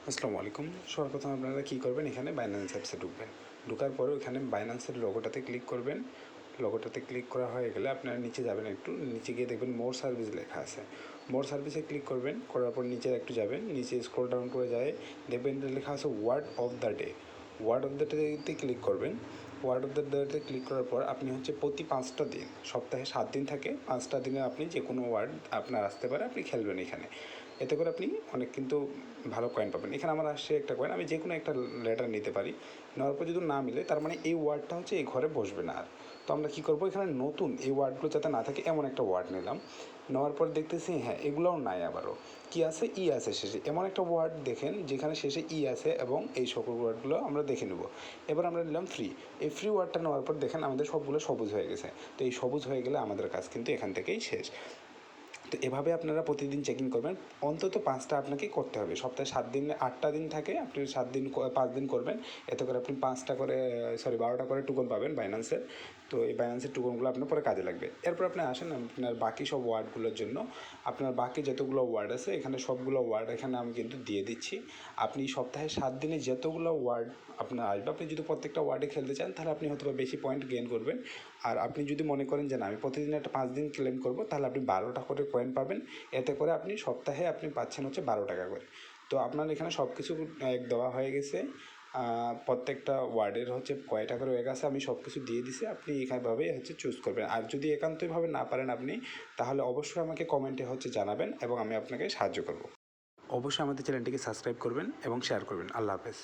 আসসালামু আলাইকুম। সর্বপ্রথম আপনারা কী করবেন, এখানে বাইন্যান্স অ্যাপসে ঢুকবেন। ঢোকার পরে এখানে বাইন্যান্সের লোগোটাতে ক্লিক করবেন। লোগোটাতে ক্লিক করা হয়ে গেলে আপনারা নিচে যাবেন, একটু নিচে গিয়ে দেখবেন মোর সার্ভিস লেখা আছে। মোর সার্ভিসে ক্লিক করবেন, করার পর নিচে একটু যাবেন, নিচে স্ক্রল ডাউন করে যায় দেখবেন লেখা আছে word of the day. Word of the ডেতে ক্লিক করবেন। ওয়ার্ড অফ দ্য ডেতে ক্লিক করার পর আপনি প্রতি 5টা দিন, সপ্তাহে 7 দিন থাকে, 5টা দিনে আপনি যে কোনো ওয়ার্ড আপনার আসতে পারে, আপনি খেলবেন এখানে। এতে করে আপনি অনেক কিন্তু ভালো কয়েন পাবেন। এখানে আমার আসছে একটা কয়েন, আমি যে কোনো একটা লেটার নিতে পারি। নেওয়ার পর যদি না মিলে, তার মানে এই ওয়ার্ডটা এই ঘরে বসবে না আর। তো আমরা কী করবো, এখানে নতুন এই ওয়ার্ডগুলো যাতে না থাকে এমন একটা ওয়ার্ড নিলাম। নেওয়ার পর দেখতেছি হ্যাঁ, এগুলোও নাই। আবারও কী আছে, ই আছে শেষে। এমন একটা ওয়ার্ড দেখেন যেখানে শেষে ই আছে, এবং এই সকল ওয়ার্ডগুলো আমরা দেখে নেব। এবার আমরা নিলাম ফ্রি। এই ফ্রি ওয়ার্ডটা নেওয়ার পর দেখেন আমাদের সবগুলো সবুজ হয়ে গেছে। তো এই সবুজ হয়ে গেলে আমাদের কাজ কিন্তু এখান থেকেই শেষ। তো এভাবে আপনারা প্রতিদিন চেকিং করবেন। অন্তত 5টা আপনাকে করতে হবে। সপ্তাহে 7 দিন, 8টা দিন থাকে, আপনি 7 দিন 5 দিন করবেন। এতে করে আপনি 5টা করে 12টা করে টোকন পাবেন বাইন্যান্সের। তো এই বাইন্যান্সের টোকনগুলো আপনার পরে কাজে লাগবে। এরপর আপনি আসেন আপনার বাকি সব ওয়ার্ডগুলোর জন্য। আপনার বাকি যতগুলো ওয়ার্ড আছে, এখানে সবগুলো ওয়ার্ড এখানে আমি কিন্তু দিয়ে দিচ্ছি। আপনি সপ্তাহে 7 দিনে যতগুলো ওয়ার্ড আপনার আসবে, আপনি যদি প্রত্যেকটা ওয়ার্ডে খেলতে চান, তাহলে আপনি হয়তো বেশি পয়েন্ট গেইন করবেন। আর আপনি যদি মনে করেন যে না, আমি প্রতিদিন একটা 5 দিন ক্লেম করবো, তাহলে আপনি 12টা করে কয়েন পাবেন। এতে করে আপনি সপ্তাহে আপনি পাচ্ছেন 12 টাকা করে। তো আপনার এখানে সব কিছু দেওয়া হয়ে গেছে। প্রত্যেকটা ওয়ার্ডের কয়টা করে ওয়েগ আছে, আমি সব কিছু দিয়ে দিছি। আপনি এখানভাবে চুজ করবেন। আর যদি একান্তইভাবে না পারেন আপনি, তাহলে অবশ্যই আমাকে কমেন্টে জানাবেন, এবং আমি আপনাকে সাহায্য করব। অবশ্যই আমাদের চ্যানেলটিকে সাবস্ক্রাইব করবেন এবং শেয়ার করবেন। আল্লাহ হাফেজ।